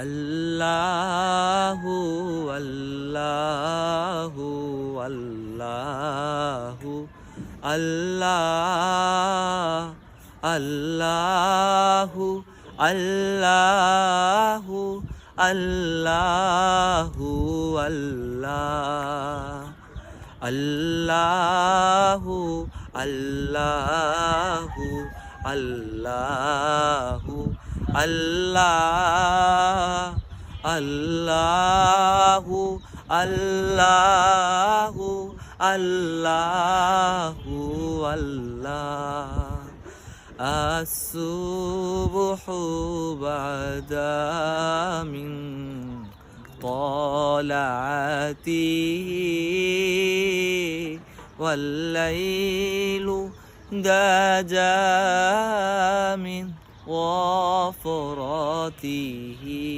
আল্লাহু আল্লাহু আল্লাহু আল্লাহ আল্লাহু আল্লাহু আল্লাহু আল্লাহু আল্লাহু আল্লাহু আল্লাহ আল্লাহু আল্লাহু আল্লাহু আল্লাহ আসসুবহু বাদা মিন طلعته والليل دجى من غفرته